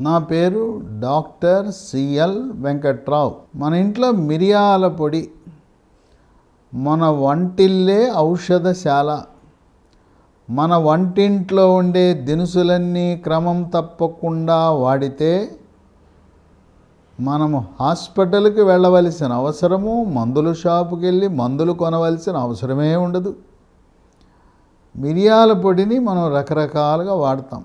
నా పేరు doctor CL Venkatrao. మన ఇంట్లో మిరియాల పొడి మన వంటిల్లే ఔషధశాల. మన వంటింట్లో ఉండే దినుసులన్నీ క్రమం తప్పకుండా వాడితే మనము హాస్పిటల్కి వెళ్ళవలసిన అవసరము, మందుల షాపుకి వెళ్ళి మందులు కొనవలసిన అవసరమే ఉండదు. మిరియాల పొడిని మనం రకరకాలుగా వాడతాం.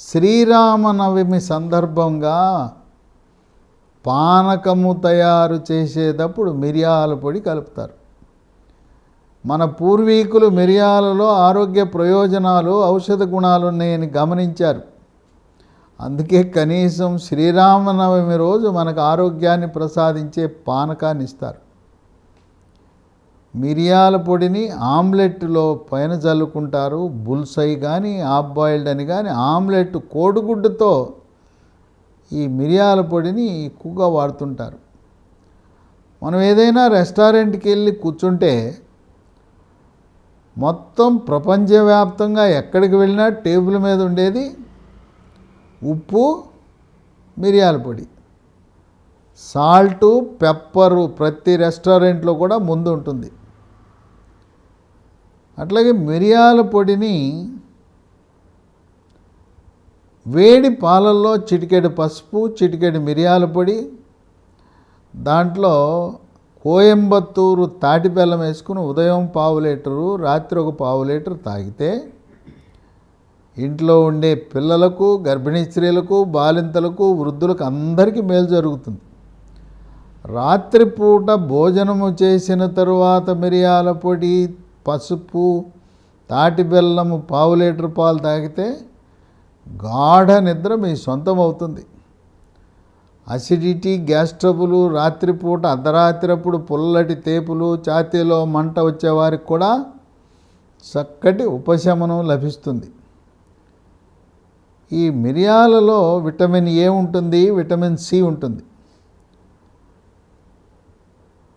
శ్రీరామనవమి సందర్భంగా పానకము తయారు చేసేటప్పుడు మిరియాల పొడి కలుపుతారు. మన పూర్వీకులు మిరియాలలో ఆరోగ్య ప్రయోజనాలు, ఔషధ గుణాలు ఉన్నాయని గమనించారు. అందుకే కనీసం శ్రీరామనవమి రోజు మనకు ఆరోగ్యాన్ని ప్రసాదించే పానకాన్ని ఇస్తారు. మిరియాల పొడిని ఆమ్లెట్లో పైన చల్లుకుంటారు. బుల్సై కానీ హాఫ్ బాయిల్డ్ అని కానీ ఆమ్లెట్ కోడిగుడ్డుతో ఈ మిరియాల పొడిని ఎక్కువగా వాడుతుంటారు. మనం ఏదైనా రెస్టారెంట్కి వెళ్ళి కూర్చుంటే మొత్తం ప్రపంచవ్యాప్తంగా ఎక్కడికి వెళ్ళినా టేబుల్ మీద ఉండేది ఉప్పు, మిరియాల పొడి, సాల్టు, పెప్పరు ప్రతి రెస్టారెంట్లో కూడా ముందు ఉంటుంది. అట్లాగే మిరియాల పొడిని వేడి పాలల్లో చిటికెడు పసుపు, చిటికెడు మిరియాల పొడి, దాంట్లో కోయంబత్తూరు తాటి బెల్లం వేసుకుని ఉదయం 1/2 లీటరు, రాత్రి 1/2 లీటరు తాగితే ఇంట్లో ఉండే పిల్లలకు, గర్భిణీ స్త్రీలకు, బాలింతలకు, వృద్ధులకు అందరికీ మేలు జరుగుతుంది. రాత్రిపూట భోజనము చేసిన తరువాత మిరియాల పొడి, పసుపు, తాటి బెల్లము 1/2 లీటర్ పాలు తాగితే గాఢ నిద్ర మీ సొంతం అవుతుంది. అసిడిటీ, గ్యాస్ ట్రబుల్, రాత్రిపూట అర్ధరాత్రప్పుడు పుల్లటి తేపులు, ఛాతీలో మంట వచ్చేవారికి కూడా చక్కటి ఉపశమనం లభిస్తుంది. ఈ మిరియాలలో విటమిన్ ఏ ఉంటుంది, విటమిన్ సి ఉంటుంది.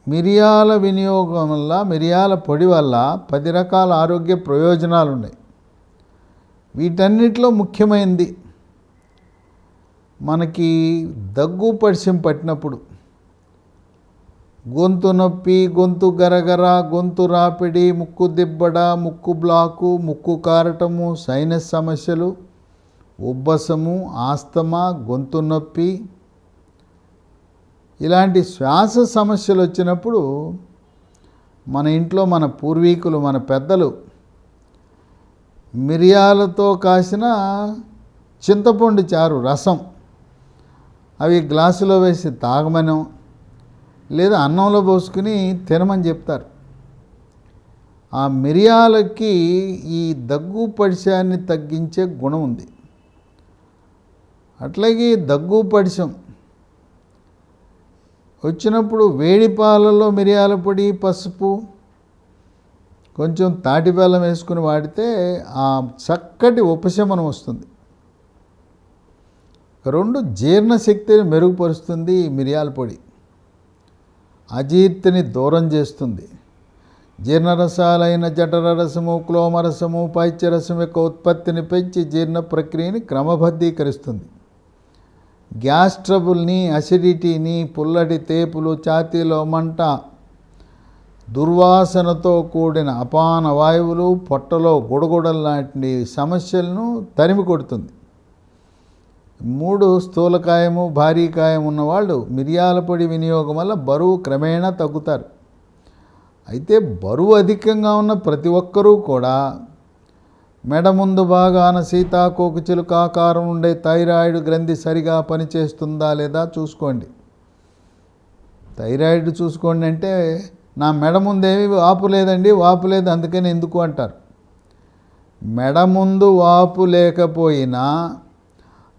మిరియాల వినియోగం వల్ల, మిరియాల పొడి వల్ల 10 రకాల ఆరోగ్య ప్రయోజనాలు ఉన్నాయి. వీటన్నిటిలో ముఖ్యమైనది మనకి దగ్గు పడిశం పట్టినప్పుడు, గొంతు నొప్పి, గొంతు గరగర, గొంతు రాపిడి, ముక్కు దిబ్బడ, ముక్కు బ్లాకు, ముక్కు కారటము, సైనస్ సమస్యలు, ఉబ్బసము, ఆస్తమా, గొంతు నొప్పి, ఇలాంటి శ్వాస సమస్యలు వచ్చినప్పుడు మన ఇంట్లో మన పూర్వీకులు, మన పెద్దలు మిరియాలతో కాసిన చింతపండు చారు రసం అవి గ్లాసులో వేసి తాగమనో లేదా అన్నంలో పోసుకుని తినమని చెప్తారు. ఆ మిరియాలకి ఈ దగ్గు పడిశాన్ని తగ్గించే గుణం ఉంది. అట్లాగే దగ్గు పడిశం వచ్చినప్పుడు వేడి పాలలో మిరియాల పొడి, పసుపు, కొంచెం తాటి బెల్లం వేసుకుని వాడితే ఆ చక్కటి ఉపశమనం వస్తుంది. 2 జీర్ణశక్తిని మెరుగుపరుస్తుంది ఈ మిరియాల పొడి. అజీర్తిని దూరం చేస్తుంది. జీర్ణరసాలైన జఠరరసము, క్లోమరసము, పైత్యరసం యొక్క ఉత్పత్తిని పెంచి జీర్ణ ప్రక్రియని క్రమబద్ధీకరిస్తుంది. గ్యాస్ ట్రబుల్ని, అసిడిటీని, పుల్లటి తేపులు, ఛాతీలో మంట, దుర్వాసనతో కూడిన అపాన వాయువులు, పొట్టలో గుడగుడలు లాంటి సమస్యలను తరిమి కొడుతుంది. 3 స్థూలకాయము, భారీకాయం ఉన్నవాళ్ళు మిరియాల పొడి వినియోగం వల్ల బరువు క్రమేణా తగ్గుతారు. అయితే బరువు అధికంగా ఉన్న ప్రతి ఒక్కరూ కూడా మెడ ముందు భాగాన సీతాకోక చిలుక ఆకారం ఉండే థైరాయిడ్ గ్రంథి సరిగా పనిచేస్తుందా లేదా చూసుకోండి. థైరాయిడ్ చూసుకోండి అంటే నా మెడ ముందేమి వాపు లేదండి, వాపు లేదు అందుకని ఎందుకు అంటారు. మెడ ముందు వాపు లేకపోయినా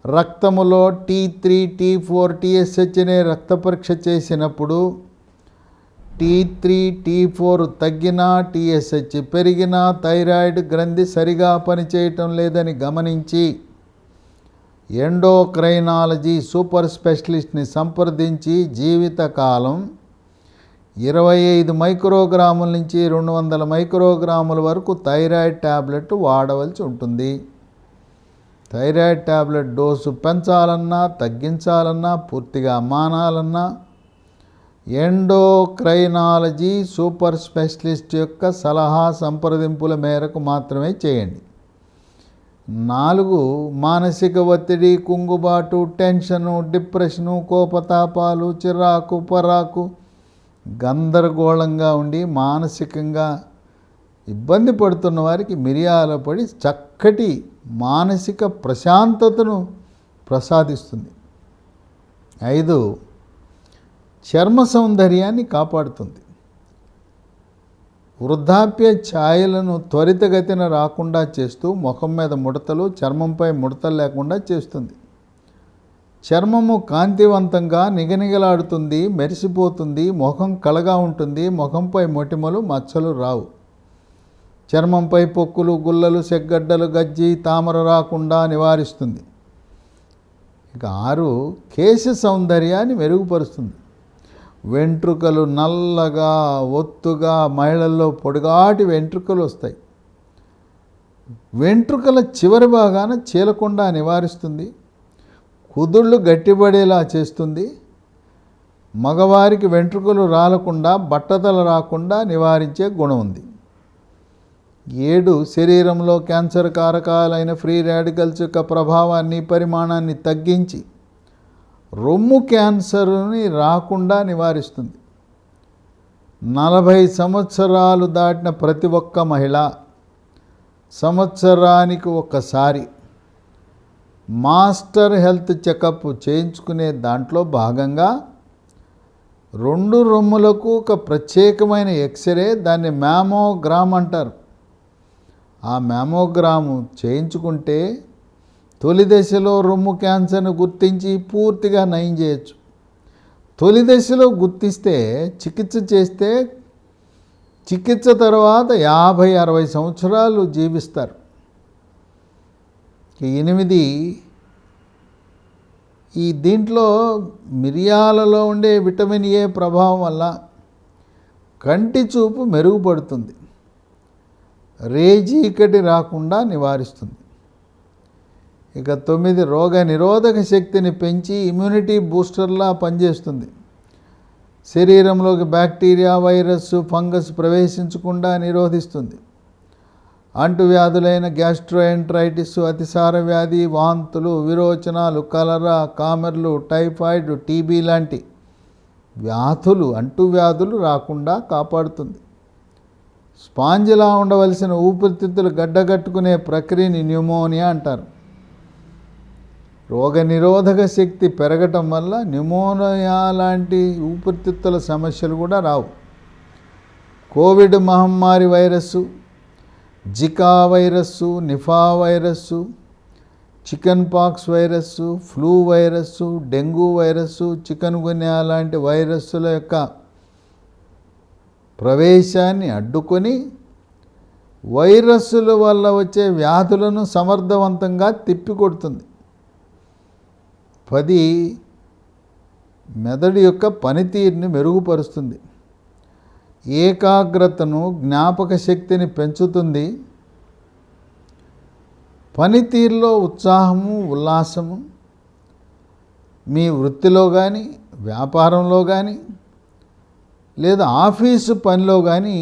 రక్తములో T3, T4, TSH అనే రక్త పరీక్ష చేసినప్పుడు T3, T4 తగ్గినా, TSH పెరిగినా థైరాయిడ్ గ్రంథి సరిగా పనిచేయటం లేదని గమనించి ఎండోక్రైనాలజీ సూపర్ స్పెషలిస్ట్ని సంప్రదించి జీవితకాలం 25 మైక్రోగ్రాముల నుంచి 200 మైక్రోగ్రాముల వరకు థైరాయిడ్ ట్యాబ్లెట్ వాడవలసి ఉంటుంది. థైరాయిడ్ ట్యాబ్లెట్ డోసు పెంచాలన్నా తగ్గించాలన్నా పూర్తిగా మానాలన్నా ఎండోక్రైనాలజీ సూపర్ స్పెషలిస్ట్ యొక్క సలహా సంప్రదింపుల మేరకు మాత్రమే చేయండి. 4 మానసిక ఒత్తిడి, కుంగుబాటు, టెన్షను, డిప్రెషను, కోపతాపాలు, చిరాకు పరాకు, గందరగోళంగా ఉండి మానసికంగా ఇబ్బంది పడుతున్న వారికి మిరియాల పొడి చక్కటి మానసిక ప్రశాంతతను ప్రసాదిస్తుంది. 5 చర్మ సౌందర్యాన్ని కాపాడుతుంది. వృద్ధాప్య ఛాయలను త్వరితగతిన రాకుండా చేస్తూ ముఖం మీద ముడతలు, చర్మంపై ముడతలు లేకుండా చేస్తుంది. చర్మము కాంతివంతంగా నిగనిగలాడుతుంది, మెరిసిపోతుంది, ముఖం కళగా ఉంటుంది, ముఖంపై మొటిమలు మచ్చలు రావు. చర్మంపై పొక్కులు, గుల్లలు, సెగ్గడ్డలు, గజ్జి, తామర రాకుండా నివారిస్తుంది. ఇక 6 కేశ సౌందర్యాన్ని మెరుగుపరుస్తుంది. వెంట్రుకలు నల్లగా ఒత్తుగా, మహిళల్లో పొడుగాటి వెంట్రుకలు వస్తాయి. వెంట్రుకల చివరి భాగాన చీలకుండా నివారిస్తుంది. కుదుళ్ళు గట్టిపడేలా చేస్తుంది. మగవారికి వెంట్రుకలు రాలకుండా, బట్టతల రాకుండా నివారించే గుణం ఉంది. 7 శరీరంలో క్యాన్సర్ కారకాలైన ఫ్రీ రాడికల్స్ యొక్క ప్రభావాన్ని, పరిమాణాన్ని తగ్గించి రొమ్ము క్యాన్సర్ని రాకుండా నివారిస్తుంది. 40 సంవత్సరాలు దాటిన ప్రతి ఒక్క మహిళ సంవత్సరానికి ఒక్కసారి మాస్టర్ హెల్త్ చెకప్ చేయించుకునే దాంట్లో భాగంగా 2 రొమ్ములకు ఒక ప్రత్యేకమైన ఎక్స్రే, దాన్ని మ్యామోగ్రామ్ అంటారు. ఆ మ్యామోగ్రాము చేయించుకుంటే తొలి దశలో రొమ్ము క్యాన్సర్ను గుర్తించి పూర్తిగా నయం చేయొచ్చు. తొలి దశలో గుర్తిస్తే చికిత్స చేస్తే చికిత్స తర్వాత 50-60 సంవత్సరాలు జీవిస్తారు. 8 ఈ దీంట్లో మిరియాలలో ఉండే విటమిన్ ఏ ప్రభావం వల్ల కంటి చూపు మెరుగుపడుతుంది, రేజీకటి రాకుండా నివారిస్తుంది. ఇక 9 రోగ నిరోధక శక్తిని పెంచి ఇమ్యూనిటీ బూస్టర్లా పనిచేస్తుంది. శరీరంలోకి బ్యాక్టీరియా, వైరస్, ఫంగస్ ప్రవేశించకుండా నిరోధిస్తుంది. అంటువ్యాధులైన గ్యాస్ట్రోఎంట్రైటిస్, అతిసార వ్యాధి, వాంతులు, విరోచనాలు, కలరా, కామెర్లు, టైఫాయిడ్, టీబీ లాంటి అంటువ్యాధులు రాకుండా కాపాడుతుంది. స్పాంజిలా ఉండవలసిన ఊపిరితిత్తులు గడ్డగట్టుకునే ప్రక్రియని న్యూమోనియా అంటారు. రోగనిరోధక శక్తి పెరగటం వల్ల న్యూమోనియా లాంటి ఊపిరితిత్తుల సమస్యలు కూడా రావు. కోవిడ్ మహమ్మారి virus, Zika virus, Nipah virus, chicken pox virus, flu virus, dengue virus, chikungunya లాంటి వైరస్సుల యొక్క ప్రవేశాన్ని అడ్డుకొని వైరస్సుల వల్ల వచ్చే వ్యాధులను సమర్థవంతంగా తిప్పికొడుతుంది. 10 మెదడు యొక్క పనితీరుని మెరుగుపరుస్తుంది. ఏకాగ్రతను, జ్ఞాపక శక్తిని పెంచుతుంది. పనితీరులో ఉత్సాహము, ఉల్లాసము మీ వృత్తిలో కానీ, వ్యాపారంలో కానీ, లేదా ఆఫీసు పనిలో కానీ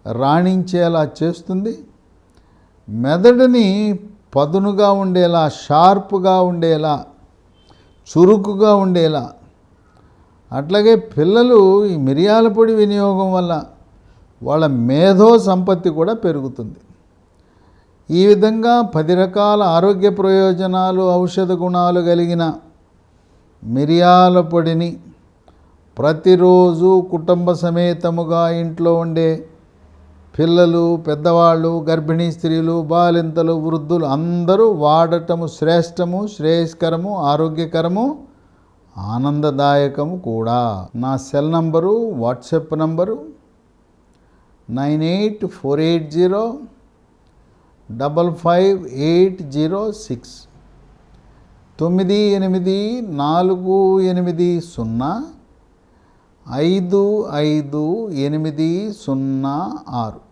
రాణించేలా చేస్తుంది. మెదడుని పదునుగా ఉండేలా, షార్ప్గా ఉండేలా, చురుకుగా ఉండేలా. అట్లాగే పిల్లలు ఈ మిరియాల పొడి వినియోగం వల్ల వాళ్ళ మేధో సంపత్తి కూడా పెరుగుతుంది. ఈ విధంగా 10 రకాల ఆరోగ్య ప్రయోజనాలు, ఔషధ గుణాలు కలిగిన మిరియాల పొడిని ప్రతిరోజు కుటుంబ సమేతముగా ఇంట్లో ఉండే పిల్లలు, పెద్దవాళ్ళు, గర్భిణీ స్త్రీలు, బాలింతలు, వృద్ధులు అందరూ వాడటము శ్రేష్టము, శ్రేయస్కరము, ఆరోగ్యకరము, ఆనందదాయకము కూడా. నా సెల్ నంబరు, వాట్సాప్ నంబరు 9848055806 9848055806.